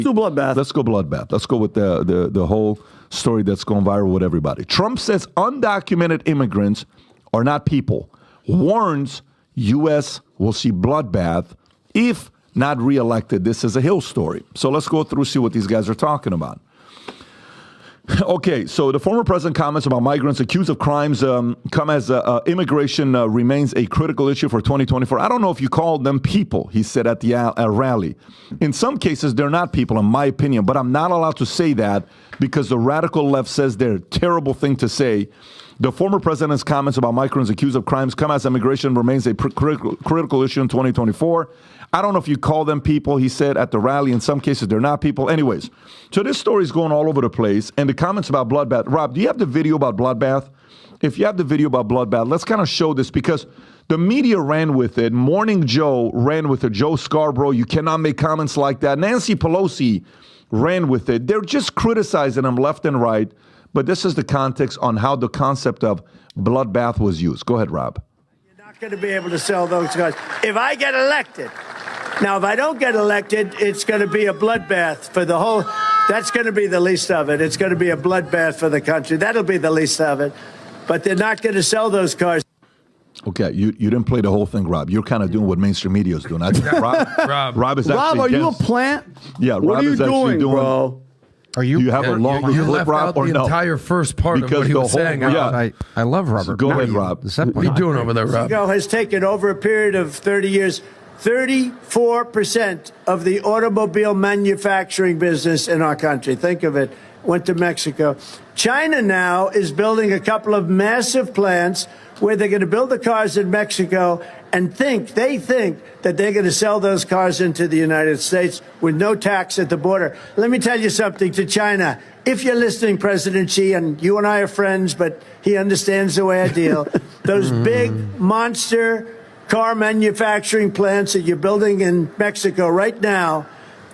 do bloodbath. Let's go bloodbath. Let's go with the whole story that's going viral with everybody. Trump says undocumented immigrants are not people. Warns U.S. will see bloodbath if not reelected. This is a Hill story. So let's go through, see what these guys are talking about. Okay, so the former president comments about migrants accused of crimes come as immigration remains a critical issue for 2024. I don't know if you call them people, he said at the rally. In some cases, they're not people, in my opinion, but I'm not allowed to say that because the radical left says they're a terrible thing to say. The former president's comments about migrants accused of crimes come as immigration remains a critical issue in 2024. I don't know if you call them people, he said at the rally. In some cases, they're not people. Anyways, so this story is going all over the place. And the comments about bloodbath. Rob, do you have the video about bloodbath? If you have the video about bloodbath, let's kind of show this because the media ran with it. Morning Joe ran with it. Joe Scarborough, you cannot make comments like that. Nancy Pelosi ran with it. They're just criticizing him left and right. But this is the context on how the concept of bloodbath was used. Go ahead, Rob. You're not going to be able to sell those cars. If I get elected, now, if I don't get elected, it's going to be a bloodbath for the whole. That's going to be the least of it. It's going to be a bloodbath for the country. That'll be the least of it. But they're not going to sell those cars. Okay, you didn't play the whole thing, Rob. You're kind of doing what mainstream media is doing. Rob is actually. Rob, are you a plant? Yeah, what Rob are you is actually doing. Bro? Do you have a longer you clip, left Rob, out or the no? entire first part Because of what he was the whole- saying. yeah. I love Robert. So go ahead, Rob. What are you doing over there, Rob? Mexico has taken over a period of 30 years, 34% of the automobile manufacturing business in our country. Think of it. Went to Mexico. China now is building a couple of massive plants where they're going to build the cars in Mexico and they think that they're going to sell those cars into the United States with no tax at the border. Let me tell you something to China. If you're listening, President Xi, and you and I are friends, but he understands the way I deal, those big monster car manufacturing plants that you're building in Mexico right now,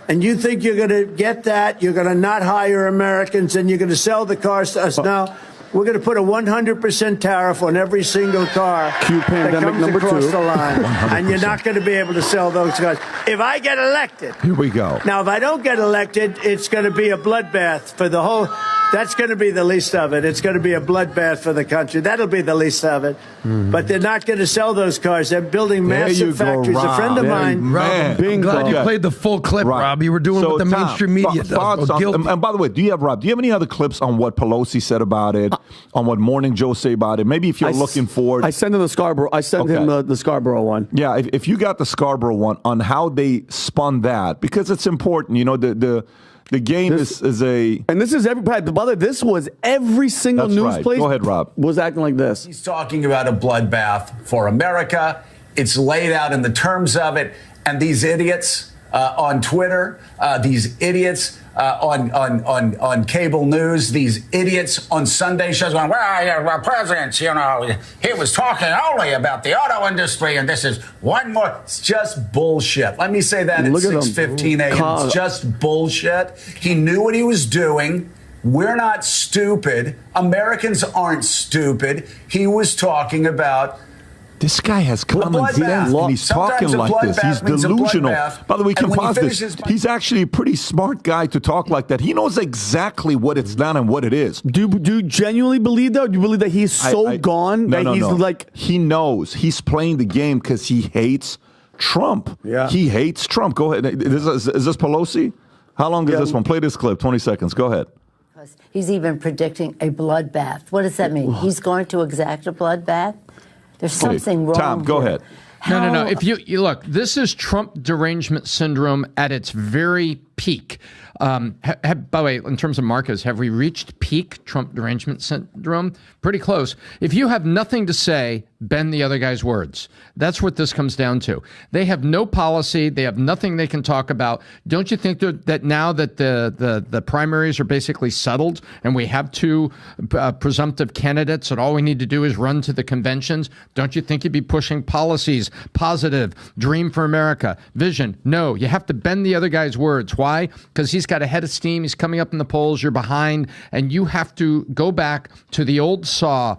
and you think you're going to get that, you're going to not hire Americans, and you're going to sell the cars to us now. We're going to put a 100% tariff on every single car that comes across the line, 100%. and you're not going to be able to sell those cars. If I get elected, Here we go. now if I don't get elected, it's going to be a bloodbath for the whole. That's going to be the least of it. It's going to be a bloodbath for the country. That'll be the least of it. But they're not going to sell those cars. They're building There you massive go, factories. Rob. A friend of mine. Rob, I'm glad you played the full clip, Right. Rob. You were doing what the Tom, mainstream media does. thoughts Oh, guilty. and by the way, do you have any other clips on what Pelosi said about it, on what Morning Joe said about it? Maybe if you're looking forward. I sent him the Scarborough. I sent him the Scarborough one. Yeah, if you got the Scarborough one on how they spun that, because it's important. You know, the game is a. And this is by the way, this was every single That's news right. place. Go ahead, Rob. Was acting like this. He's talking about a bloodbath for America. It's laid out in the terms of it. And these idiots on Twitter, these idiots on cable news, these idiots on Sunday shows going, well, presidents, you know, he was talking only about the auto industry, and this is one more. It's just bullshit. Let me say that at 6:15 a.m. It's just bullshit. He knew what he was doing. We're not stupid. Americans aren't stupid. He was talking about. This guy has common sense, and he's talking like this. He's delusional. By the way, we can pause this. He's actually a pretty smart guy to talk like that. He knows exactly what it's not and what it is. Do you genuinely believe that? Do you believe that he's so gone that he's like... He knows. He's playing the game because he hates Trump. Yeah. He hates Trump. Go ahead. Is this Pelosi? How long is this one? Play this clip. 20 seconds. Go ahead. He's even predicting a bloodbath. What does that mean? He's going to exact a bloodbath? There's something wrong. Tom, go ahead. No. If you look, this is Trump derangement syndrome at its very peak. By the way, in terms of Marcos, have we reached peak Trump derangement syndrome? Pretty close. If you have nothing to say, bend the other guy's words. That's what this comes down to. They have no policy. They have nothing they can talk about. Don't you think that now that the primaries are basically settled and we have two presumptive candidates and all we need to do is run to the conventions, don't you think you'd be pushing policies, positive, dream for America, vision? No, you have to bend the other guy's words. Why? Because he's got a head of steam. He's coming up in the polls. You're behind. And you have to go back to the old saw,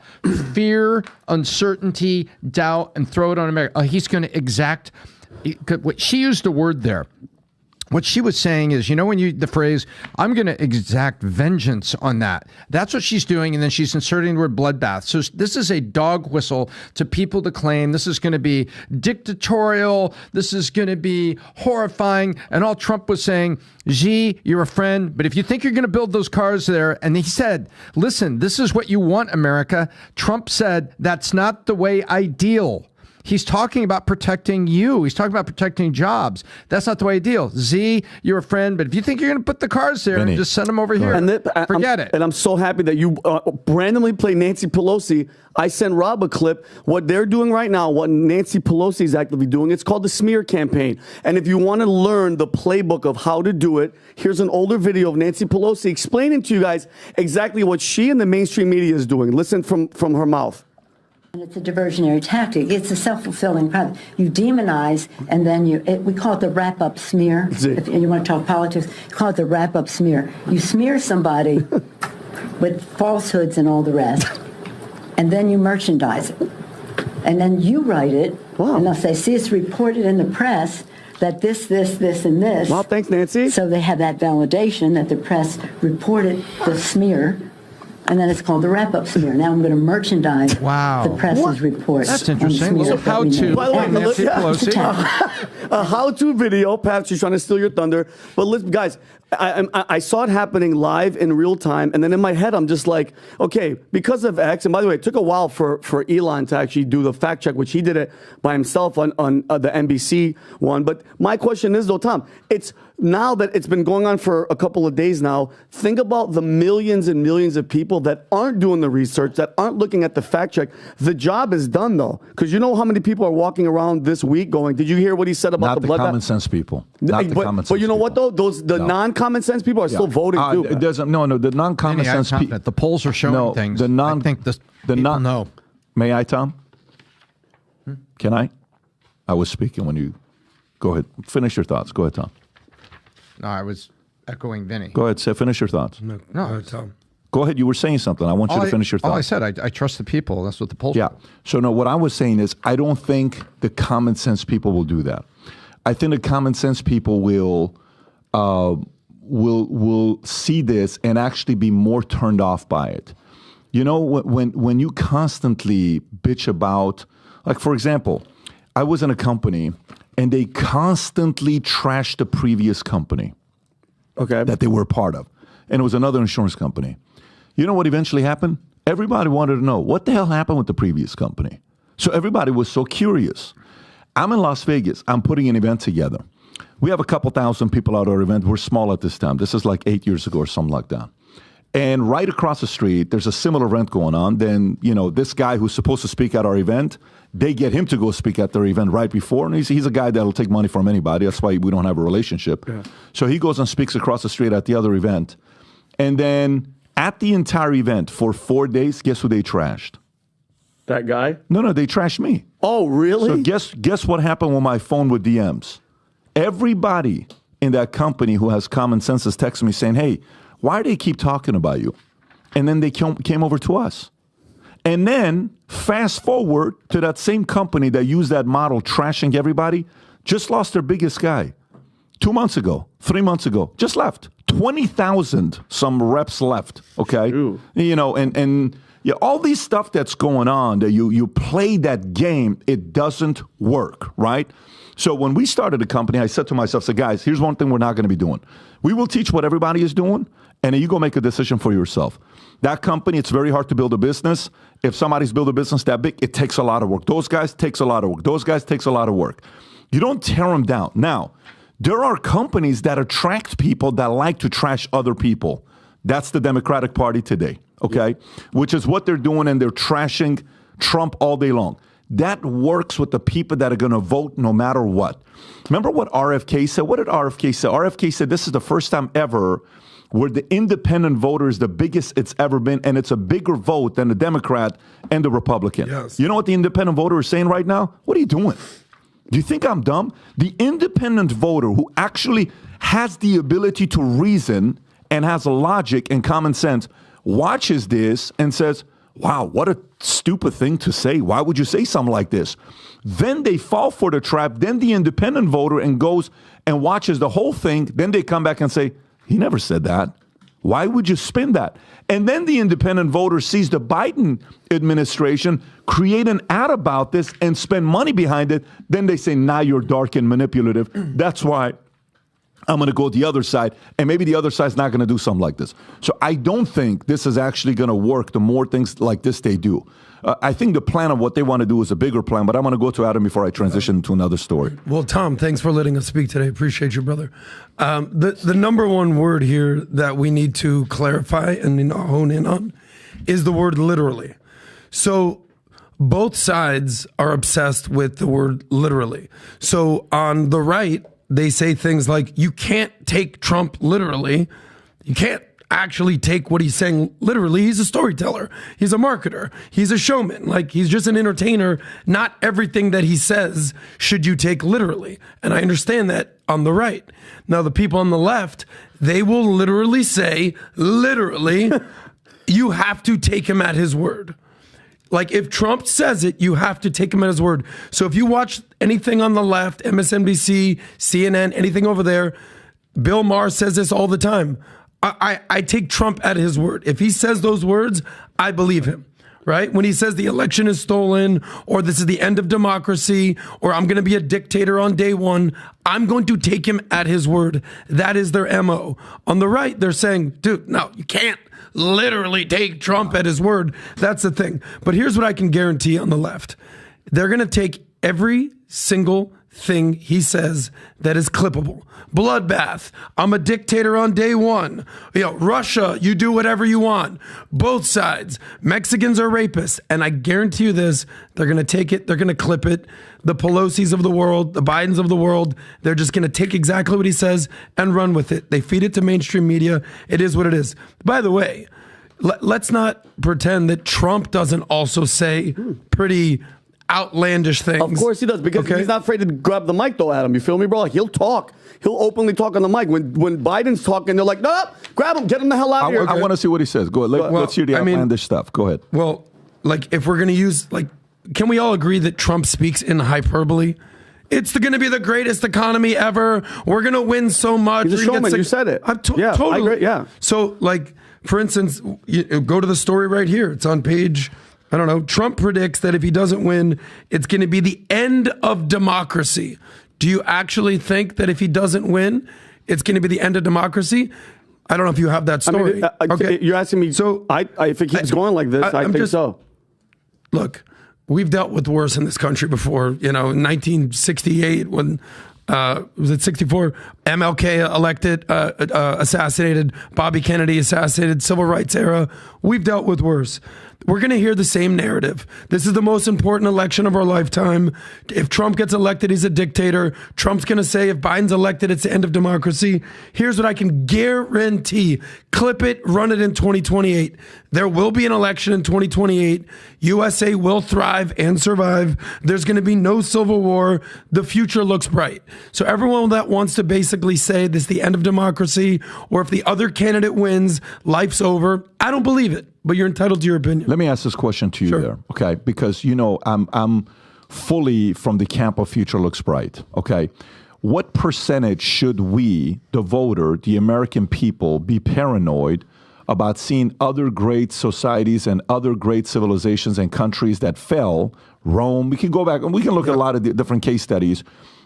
fear, uncertainty, doubt, and throw it on America. He's going to exact. She used a word there. What she was saying is, when the phrase, I'm going to exact vengeance on that. That's what she's doing. And then she's inserting the word bloodbath. So this is a dog whistle to people to claim this is going to be dictatorial. This is going to be horrifying. And all Trump was saying, Xi, you're a friend. But if you think you're going to build those cars there, and he said, listen, this is what you want, America. Trump said, that's not the way I deal. He's talking about protecting you. He's talking about protecting jobs. That's not the way I deal. Z, you're a friend, but if you think you're going to put the cars there, Vinny, just send them over here. Forget it. And I'm so happy that you randomly play Nancy Pelosi. I sent Rob a clip. What they're doing right now, what Nancy Pelosi is actively doing, it's called the smear campaign. And if you want to learn the playbook of how to do it, here's an older video of Nancy Pelosi explaining to you guys exactly what she and the mainstream media is doing. Listen from her mouth. And it's a diversionary tactic. It's a self-fulfilling prophecy. You demonize, and then we call it the wrap-up smear. If you want to talk politics, you call it the wrap-up smear. You smear somebody with falsehoods and all the rest, and then you merchandise it. And then you write it, and they'll say, see, it's reported in the press that this, and this. Well, thanks, Nancy. So they have that validation that the press reported the smear. And then it's called the wrap-up smear. Now I'm going to merchandise the press's report. That's interesting. Little how-to. By the way, Nancy Pelosi. A how-to video. Pat, she's trying to steal your thunder. But listen, guys, I saw it happening live in real time. And then in my head, I'm just like, okay, because of X. And by the way, it took a while for Elon to actually do the fact check, which he did it by himself on the NBC one. But my question is, though, Tom, it's now that it's been going on for a couple of days now, think about the millions and millions of people that aren't doing the research, that aren't looking at the fact check. The job is done, though, because you know how many people are walking around this week going, did you hear what he said about not the blood? Not the common sense people. Not the common sense But you know people. what, though? The non-common sense people are still voting, too. It doesn't, no, the non-common sense people. The polls are showing things. I think people know. May I, Tom? Can I? I was speaking when you... Go ahead. Finish your thoughts. Go ahead, Tom. No, I was echoing Vinny. Go ahead. Finish your thoughts. No, Tom. Go ahead. You were saying something. I want you to finish your thoughts. All I said, I trust the people. That's what the polls Yeah. So, no, what I was saying is I don't think the common sense people will do that. I think the common sense people will see this and actually be more turned off by it. You know, when you constantly bitch about, like, for example, I was in a company and they constantly trashed the previous company that they were a part of. And it was another insurance company. You know what eventually happened? Everybody wanted to know, what the hell happened with the previous company? So everybody was so curious. I'm in Las Vegas. I'm putting an event together. We have a couple thousand people at our event. We're small at this time. This is like 8 years ago or something like that. And right across the street, there's a similar event going on. Then, you know, this guy who's supposed to speak at our event, they get him to go speak at their event right before. And he's a guy that'll take money from anybody. That's why we don't have a relationship. Yeah. So he goes and speaks across the street at the other event. And then at the entire event for 4 days, guess who they trashed? That guy? No, they trashed me. Oh, really? So guess what happened with my phone with DMs? Everybody in that company who has common sense is texting me saying, hey, why do they keep talking about you? And then they came over to us. And then fast forward to that same company that used that model trashing everybody, just lost their biggest guy 2 months ago, 3 months ago, just left. 20,000 some reps left, okay? Ooh. You know, and yeah, all these stuff that's going on, that you play that game, it doesn't work, right? So when we started the company, I said to myself, guys, here's one thing we're not going to be doing. We will teach what everybody is doing, and then you go make a decision for yourself. That company, it's very hard to build a business. If somebody's built a business that big, it takes a lot of work. Those guys takes a lot of work. Those guys takes a lot of work. You don't tear them down. Now, there are companies that attract people that like to trash other people. That's the Democratic Party today, okay? Yeah. Which is what they're doing, and they're trashing Trump all day long. That works with the people that are going to vote no matter what. Remember what RFK said? What did RFK say? RFK said this is the first time ever where the independent voter is the biggest it's ever been, and it's a bigger vote than the Democrat and the Republican. Yes. You know what the independent voter is saying right now? What are you doing? Do you think I'm dumb? The independent voter who actually has the ability to reason and has a logic and common sense watches this and says, wow, what a stupid thing to say. Why would you say something like this? Then they fall for the trap. Then the independent voter and goes and watches the whole thing. Then they come back and say, he never said that. Why would you spin that? And then the independent voter sees the Biden administration create an ad about this and spend money behind it. Then they say, now you're dark and manipulative. That's why I'm going to go the other side, and maybe the other side's not going to do something like this. So I don't think this is actually going to work the more things like this they do. I think the plan of what they want to do is a bigger plan, but I'm going to go to Adam before I transition to another story. Well, Tom, thanks for letting us speak today. Appreciate you, brother. The number one word here that we need to clarify and hone in on is the word literally. So both sides are obsessed with the word literally. So on the right, they say things like, you can't take Trump literally. You can't actually take what he's saying literally. He's a storyteller. He's a marketer. He's a showman. Like, he's just an entertainer. Not everything that he says should you take literally. And I understand that on the right. Now, the people on the left, they will literally say, literally, you have to take him at his word. Like, if Trump says it, you have to take him at his word. So if you watch anything on the left, MSNBC, CNN, anything over there, Bill Maher says this all the time. I take Trump at his word. If he says those words, I believe him, right? When he says the election is stolen, or this is the end of democracy, or I'm going to be a dictator on day one, I'm going to take him at his word. That is their MO. On the right, they're saying, dude, no, you can't literally take Trump at his word. That's the thing. But here's what I can guarantee on the left. They're going to take every single thing he says that is clippable. Bloodbath. I'm a dictator on day one. Russia, you do whatever you want. Both sides. Mexicans are rapists. And I guarantee you this, they're going to take it, they're going to clip it. The Pelosi's of the world, the Bidens of the world, they're just going to take exactly what he says and run with it. They feed it to mainstream media. It is what it is. By the way, let's not pretend that Trump doesn't also say pretty outlandish things. Of course he does, because he's not afraid to grab the mic, though, Adam. You feel me, bro? Like, he'll talk. He'll openly talk on the mic. When Biden's talking, they're like, no, grab him, get him the hell out of here. I want to see what he says. Go ahead. Let's hear the outlandish stuff. Go ahead. Well, like, if we're going to use, like, can we all agree that Trump speaks in hyperbole? It's going to be the greatest economy ever. We're going to win so much. He's a showman. You said it. Totally. I agree. Yeah. So, like, for instance, you go to the story right here. It's on page, I don't know. Trump predicts that if he doesn't win, it's going to be the end of democracy. Do you actually think that if he doesn't win, it's going to be the end of democracy? I don't know if you have that story. Okay. You're asking me. So if it keeps going like this, I think so. Look, we've dealt with worse in this country before. In 1968, when was it 64? MLK elected, assassinated, Bobby Kennedy assassinated, civil rights era. We've dealt with worse. We're going to hear the same narrative. This is the most important election of our lifetime. If Trump gets elected, he's a dictator. Trump's going to say if Biden's elected, it's the end of democracy. Here's what I can guarantee. Clip it, run it in 2028. There will be an election in 2028. USA will thrive and survive. There's going to be no civil war. The future looks bright. So everyone that wants to basically say this is the end of democracy, or if the other candidate wins, life's over, I don't believe it. But you're entitled to your opinion. Let me ask this question to you there, okay? Because, I'm fully from the camp of future looks bright, okay? What percentage should we, the voter, the American people, be paranoid about seeing other great societies and other great civilizations and countries that fell? Rome, we can go back and we can look at a lot of different case studies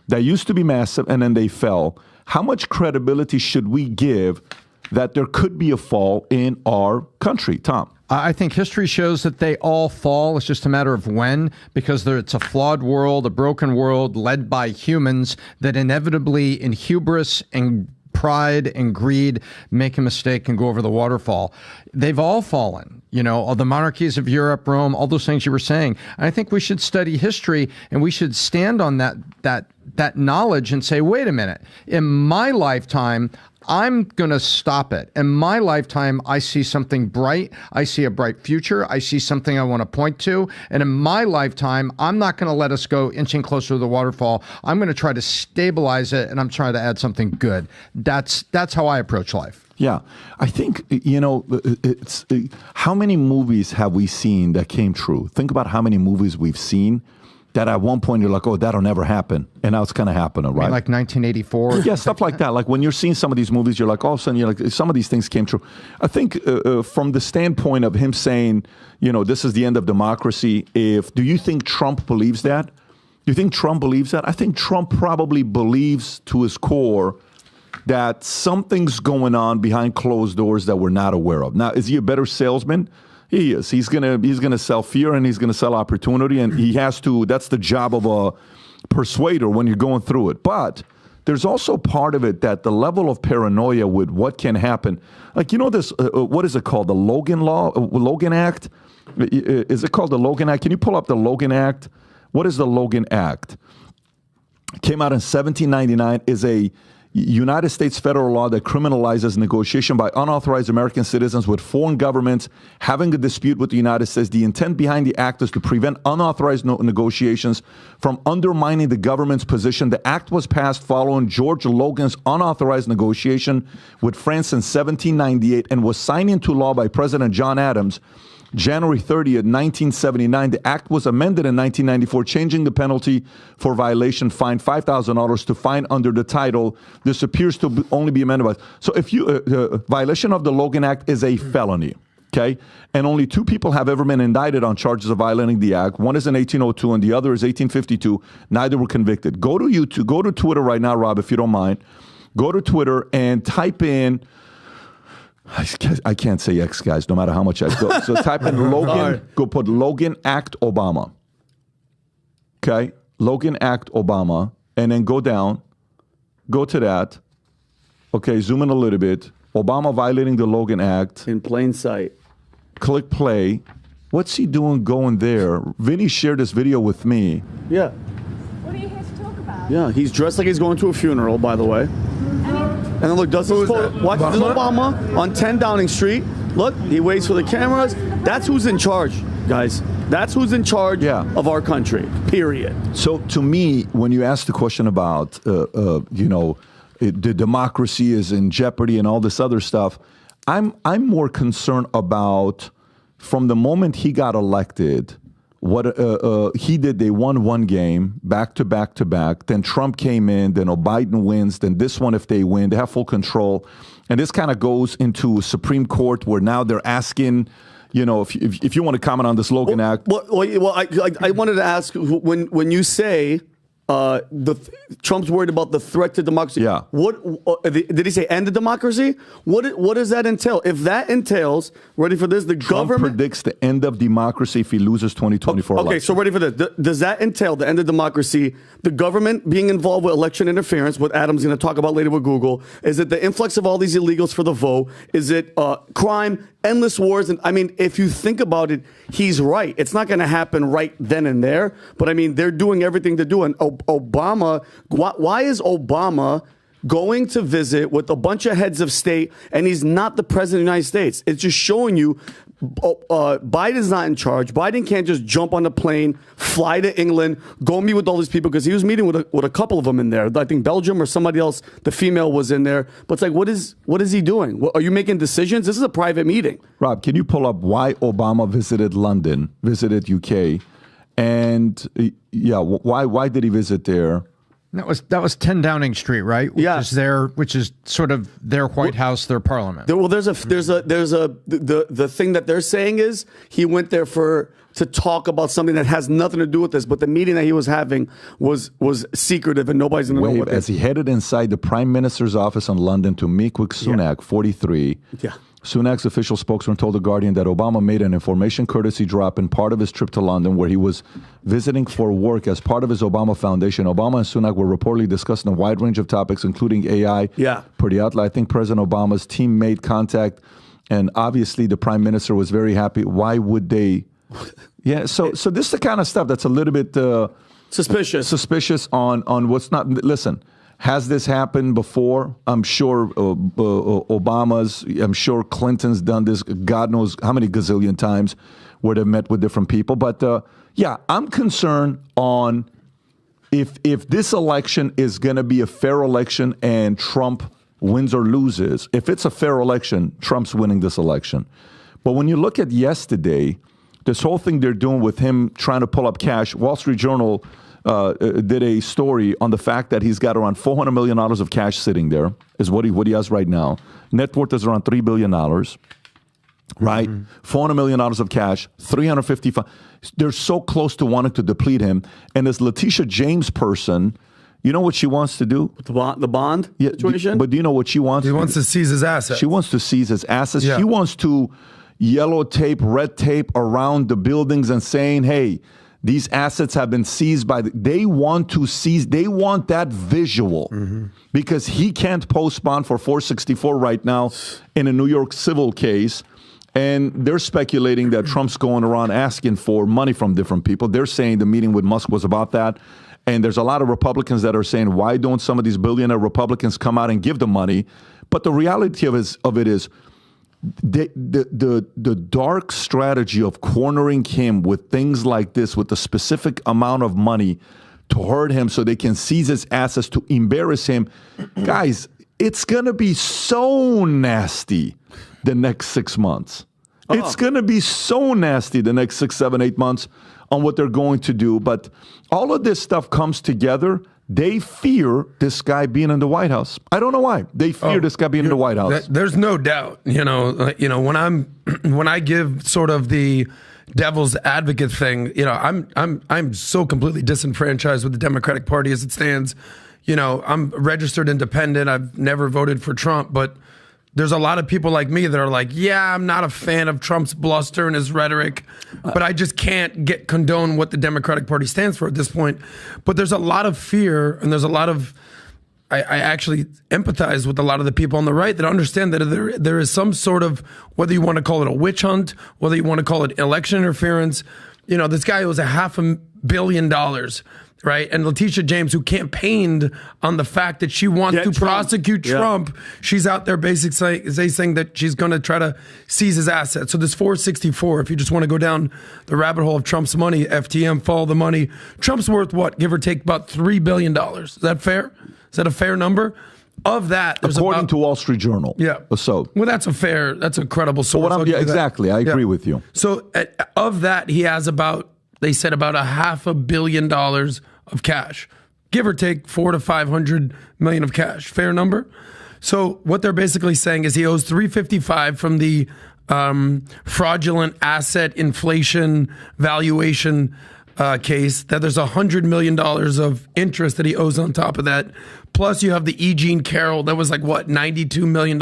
that used to be massive and then they fell. How much credibility should we give that there could be a fall in our country? Tom? I think history shows that they all fall. It's just a matter of when, because it's a flawed world, a broken world led by humans that inevitably, in hubris and pride and greed, make a mistake and go over the waterfall. They've all fallen. All the monarchies of Europe, Rome, all those things you were saying. And I think we should study history and we should stand on that knowledge and say, wait a minute, in my lifetime, I'm going to stop it. In my lifetime, I see something bright. I see a bright future. I see something I want to point to. And in my lifetime, I'm not going to let us go inching closer to the waterfall. I'm going to try to stabilize it, and I'm trying to add something good. That's how I approach life. Yeah. I think, it's how many movies have we seen that came true? Think about how many movies we've seen that at one point you're like, oh, that'll never happen. And now it's kind of happening, right? Like 1984? Yeah, stuff like that. Like when you're seeing some of these movies, you're like, all of a sudden, you're like, some of these things came true. I think from the standpoint of him saying, this is the end of democracy, do you think Trump believes that? Do you think Trump believes that? I think Trump probably believes to his core that something's going on behind closed doors that we're not aware of. Now, is he a better salesman? He is. He's gonna sell fear and he's gonna sell opportunity, and he has to. That's the job of a persuader when you're going through it. But there's also part of it that the level of paranoia with what can happen. Like this. What is it called? The Logan Law, Logan Act. Is it called the Logan Act? Can you pull up the Logan Act? What is the Logan Act? It came out in 1799. Is a United States federal law that criminalizes negotiation by unauthorized American citizens with foreign governments having a dispute with the United States. The intent behind the act is to prevent unauthorized negotiations from undermining the government's position. The act was passed following George Logan's unauthorized negotiation with France in 1798 and was signed into law by President John Adams January 30th, 1979. The act was amended in 1994, changing the penalty for violation fine $5,000 to fine under the title. This appears to only be amended by. So if violation of the Logan Act is a felony, okay? And only two people have ever been indicted on charges of violating the act. One is in 1802 and the other is 1852. Neither were convicted. Go to YouTube, go to Twitter right now, Rob, if you don't mind. Go to Twitter and type in, I can't say X, guys, no matter how much I go. So type in Logan, go put Logan Act Obama. Okay? Logan Act Obama. And then go down. Go to that. Okay, zoom in a little bit. Obama violating the Logan Act. In plain sight. Click play. What's he doing going there? Vinny shared this video with me. Yeah. What are you here to talk about? Yeah, he's dressed like he's going to a funeral, by the way. And then look, does this photo, watch this Obama on 10 Downing Street. Look, he waits for the cameras. That's who's in charge, guys. That's who's in charge of our country, period. So to me, when you ask the question about, the democracy is in jeopardy and all this other stuff, I'm more concerned about from the moment he got elected, what he did. They won one game back to back to back. Then Trump came in. Then Biden wins. Then this one, if they win, they have full control. And this kind of goes into Supreme Court where now they're asking, if you want to comment on this Logan Act. Well, I wanted to ask when you say Trump's worried about the threat to democracy. Yeah. What did he say? End of democracy? What does that entail? If that entails, ready for this? Trump predicts the end of democracy if he loses 2024 Okay, election. so ready for this? Does that entail the end of democracy? The government being involved with election interference, what Adam's going to talk about later with Google? Is it the influx of all these illegals for the vote? Is it crime? Endless wars? And I mean, if you think about it, he's right. It's not going to happen right then and there. But I mean, they're doing everything to do. And Obama, why is Obama going to visit with a bunch of heads of state and he's not the president of the United States? It's just showing you Biden's not in charge. Biden can't just jump on the plane, fly to England, go meet with all these people, because he was meeting with a couple of them in there. I think Belgium or somebody else, the female was in there. But it's like, what is he doing? Are you making decisions? This is a private meeting. Rob, can you pull up why Obama visited London, visited UK? And why did he visit there? That was 10 Downing Street, right? Which is sort of their White House, their parliament. The thing that they're saying is he went there to talk about something that has nothing to do with this, but the meeting that he was having was secretive and nobody's going to know what it is. As he headed inside the Prime Minister's office in London to meet with Sunak, 43. Yeah. Sunak's official spokesman told The Guardian that Obama made an information courtesy drop in part of his trip to London, where he was visiting for work as part of his Obama Foundation. Obama and Sunak were reportedly discussing a wide range of topics, including AI. Yeah. Per the outlet, I think President Obama's team made contact, and obviously the Prime Minister was very happy. Why would they? Yeah, so this is the kind of stuff that's a little bit suspicious on what's not. Listen. Has this happened before? I'm sure I'm sure Clinton's done this, God knows how many gazillion times, where they've met with different people. But I'm concerned on if this election is going to be a fair election and Trump wins or loses. If it's a fair election, Trump's winning this election. But when you look at yesterday, this whole thing they're doing with him trying to pull up cash. Wall Street Journal did a story on the fact that he's got around $400 million of cash sitting there, is what he has right now. Net worth is around $3 billion, right? $400 million of cash, 355. They're so close to wanting to deplete him. And this Letitia James person, you know what she wants to do? The bond situation? But do you know what she wants? He wants to seize his assets. She wants to seize his assets. Yeah. She wants to yellow tape, red tape around the buildings and saying, hey, these assets have been seized by they want to seize, they want that visual because he can't post bond for 464 right now in a New York civil case. And they're speculating that Trump's going around asking for money from different people. They're saying the meeting with Musk was about that. And there's a lot of Republicans that are saying, why don't some of these billionaire Republicans come out and give the money? But the reality of it is the dark strategy of cornering him with things like this, with a specific amount of money to hurt him so they can seize his assets, to embarrass him. Guys, it's going to be so nasty the next 6 months. It's going to be so nasty the next 6, 7, 8 months on what they're going to do. But all of this stuff comes together. They fear this guy being in the White House. I don't know why. They fear this guy being in the White House. There's no doubt. When I give sort of the devil's advocate thing, I'm so completely disenfranchised with the Democratic Party as it stands. I'm a registered independent. I've never voted for Trump, but there's a lot of people like me that are like, yeah, I'm not a fan of Trump's bluster and his rhetoric, but I just can't condone what the Democratic Party stands for at this point. But there's a lot of fear, and there's a lot of, I actually empathize with a lot of the people on the right that understand that there is some sort of, whether you want to call it a witch hunt, whether you want to call it election interference, this guy was $500 million. Right. And Letitia James, who campaigned on the fact that she wants to prosecute Trump, she's out there basically saying that she's going to try to seize his assets. So this 464, if you just want to go down the rabbit hole of Trump's money, FTM, follow the money, Trump's worth what? Give or take about $3 billion. Is that fair? Is that a fair number? Of that, according to Wall Street Journal. Yeah. So, well, that's a credible source. Exactly. I agree with you. So of that, he has they said about $500 million of cash, give or take 400 to 500 million of cash. Fair number. So what they're basically saying is he owes 355 from the fraudulent asset inflation valuation case, that there's $100 million of interest that he owes on top of that. Plus you have the E. Jean Carroll that was like $92 million.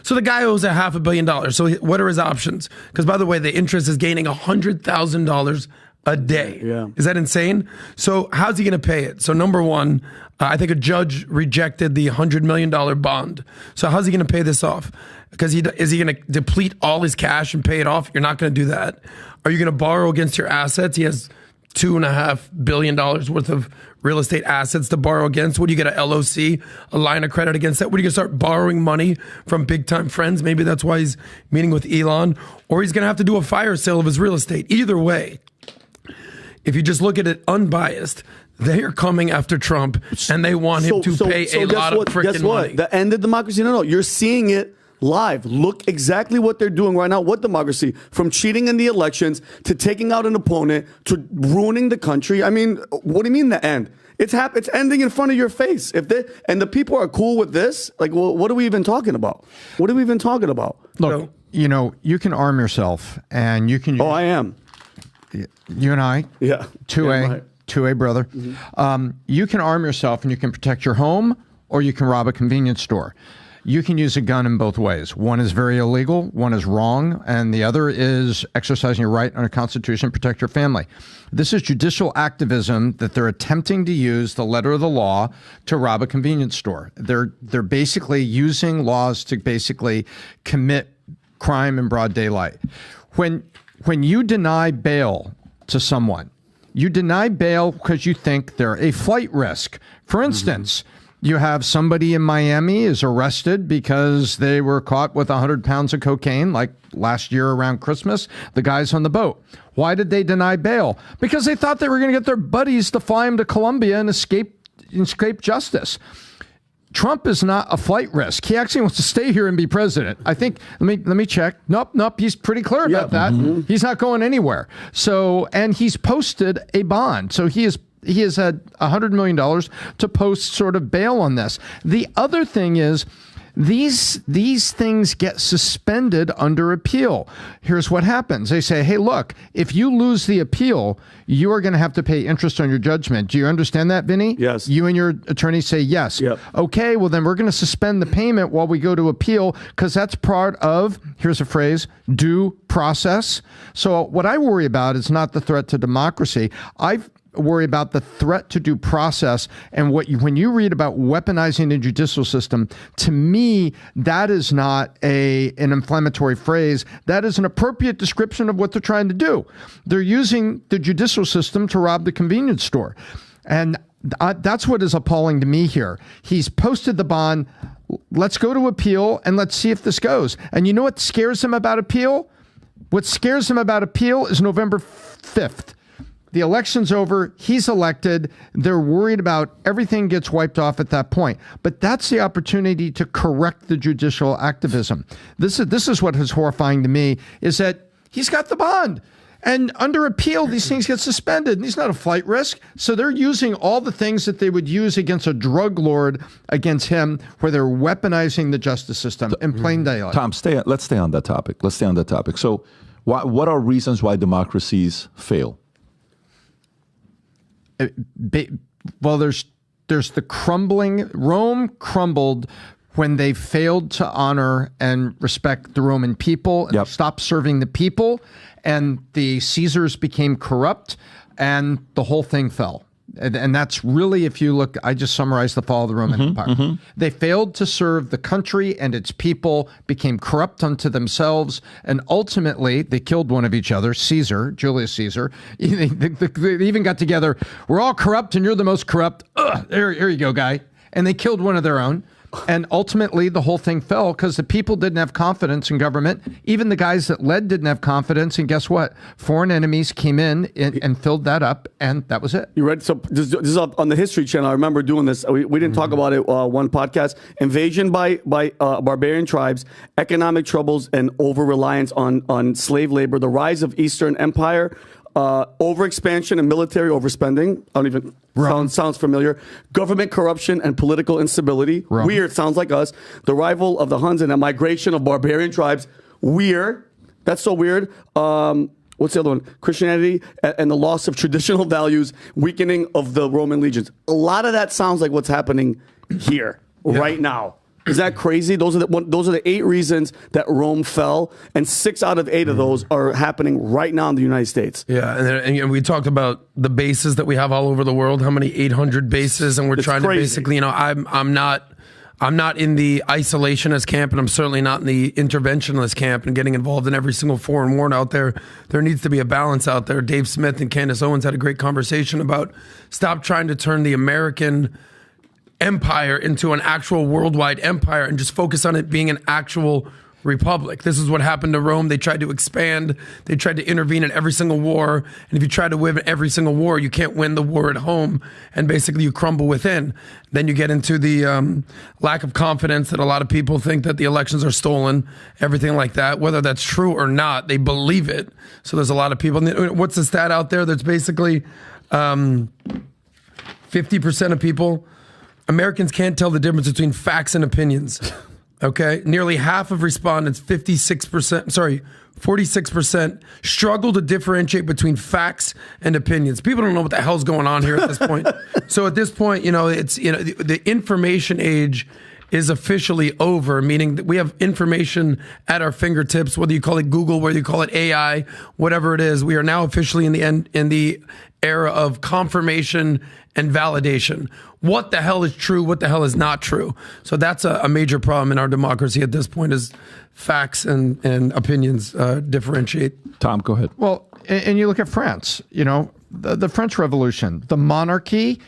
So the guy owes $500 million. So what are his options? Because by the way, the interest is gaining $100,000 a day. Yeah. Is that insane? So how's he going to pay it? So number one, I think a judge rejected the $100 million bond. So how's he going to pay this off? Because is he going to deplete all his cash and pay it off? You're not going to do that. Are you going to borrow against your assets? He has $2.5 billion worth of real estate assets to borrow against. What do you get, a LOC, a line of credit against that? What are you going to start borrowing money from big time friends? Maybe that's why he's meeting with Elon. Or he's going to have to do a fire sale of his real estate. Either way, if you just look at it unbiased, they are coming after Trump, and they want him to pay a lot of freaking money. The end of democracy? No. You're seeing it live. Look exactly what they're doing right now. What democracy? From cheating in the elections to taking out an opponent to ruining the country. I mean, what do you mean the end? It's ending in front of your face. And the people are cool with this, like, well, what are we even talking about? What are we even talking about? Look, you can arm yourself, and you can. I am. You and I, 2A brother. Mm-hmm. You can arm yourself and you can protect your home, or you can rob a convenience store. You can use a gun in both ways. One is very illegal, one is wrong, and the other is exercising your right under the Constitution to protect your family. This is judicial activism that they're attempting to use the letter of the law to rob a convenience store. They're basically using laws to basically commit crime in broad daylight. When you deny bail to someone, you deny bail because you think they're a flight risk. For instance, you have somebody in Miami is arrested because they were caught with 100 pounds of cocaine, like last year around Christmas. The guy's on the boat. Why did they deny bail? Because they thought they were going to get their buddies to fly him to Colombia and escape justice. Trump is not a flight risk. He actually wants to stay here and be president. I think, let me check. Nope. He's pretty clear about that. Mm-hmm. He's not going anywhere. So, and he's posted a bond. So he has had $100 million to post sort of bail on this. The other thing is, these things get suspended under appeal. Here's what happens. They say, hey, look, if you lose the appeal, you are going to have to pay interest on your judgment. Do you understand that, Vinny? Yes. You and your attorney say yes. Yep. Okay, well, then we're going to suspend the payment while we go to appeal because that's part of, here's a phrase, due process. So what I worry about is not the threat to democracy. I worry about the threat to due process. And when you read about weaponizing the judicial system, to me, that is not an inflammatory phrase. That is an appropriate description of what they're trying to do. They're using the judicial system to rob the convenience store. And that's what is appalling to me here. He's posted the bond. Let's go to appeal and let's see if this goes. And you know what scares him about appeal? What scares him about appeal is November 5th. The election's over. He's elected. They're worried about everything gets wiped off at that point. But that's the opportunity to correct the judicial activism. This is what is horrifying to me, is that he's got the bond. And under appeal, these things get suspended. And he's not a flight risk. So they're using all the things that they would use against a drug lord against him, where they're weaponizing the justice system in plain daylight. Tom, let's stay on that topic. So what are reasons why democracies fail? Well, there's the crumbling. Rome crumbled when they failed to honor and respect the Roman people and stopped serving the people, and the Caesars became corrupt, and the whole thing fell. And that's really, if you look, I just summarized the fall of the Roman Empire. Mm-hmm. They failed to serve the country and its people, became corrupt unto themselves, and ultimately they killed one of each other, Julius Caesar. They even got together, we're all corrupt and you're the most corrupt. Here you go, guy. And they killed one of their own. And ultimately, the whole thing fell because the people didn't have confidence in government. Even the guys that led didn't have confidence. And guess what? Foreign enemies came in and filled that up, and that was it. You read? So this is on the History Channel. I remember doing this. We didn't talk about it one podcast. Invasion by barbarian tribes, economic troubles, and over-reliance on slave labor, the rise of Eastern Empire, overexpansion and military overspending. I don't even sounds familiar. Government corruption and political instability. Weird. Sounds like us. The arrival of the Huns and the migration of barbarian tribes. Weird. That's so weird. What's the other one? Christianity and the loss of traditional values, weakening of the Roman legions. A lot of that sounds like what's happening here right now. Is that crazy? Those are the 8 reasons that Rome fell, and 6 out of 8 of those are happening right now in the United States. Yeah, and we talked about the bases that we have all over the world. How many 800 bases, and we're trying to basically, I'm not in the isolationist camp, and I'm certainly not in the interventionist camp and getting involved in every single foreign war out there. There needs to be a balance out there. Dave Smith and Candace Owens had a great conversation about stop trying to turn the American empire into an actual worldwide empire and just focus on it being an actual republic. This is what happened to Rome. They tried to expand. They tried to intervene in every single war. And if you try to win every single war, you can't win the war at home. And basically you crumble within. Then you get into the lack of confidence that a lot of people think that the elections are stolen, everything like that. Whether that's true or not, they believe it. So there's a lot of people. What's the stat out there? There's basically 50% of people, Americans can't tell the difference between facts and opinions. Okay? Nearly half of respondents, 46%, struggle to differentiate between facts and opinions. People don't know what the hell's going on here at this point. So at this point, it's the information age is officially over, meaning that we have information at our fingertips, whether you call it Google, whether you call it AI, whatever it is. We are now officially in the era of confirmation and validation. What the hell is true? What the hell is not true? So that's a major problem in our democracy at this point, is facts and opinions differentiate. Tom, go ahead. Well, and you look at France, the French Revolution, the monarchy,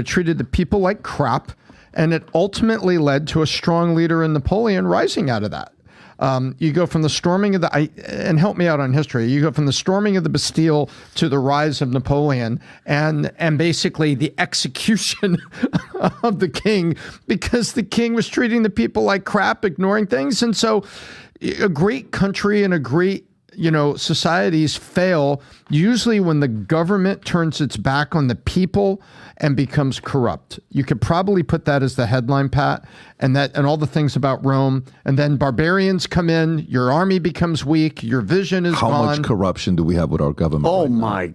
treated the people like crap, and it ultimately led to a strong leader in Napoleon rising out of that. You go from the storming of and help me out on history. You go from the storming of the Bastille to the rise of Napoleon, and basically the execution of the king, because the king was treating the people like crap, ignoring things. And so a great country and a great societies fail usually when the government turns its back on the people and becomes corrupt. You could probably put that as the headline, Pat, and all the things about Rome. And then barbarians come in, your army becomes weak, your vision is gone. How much corruption do we have with our government? Oh right now? my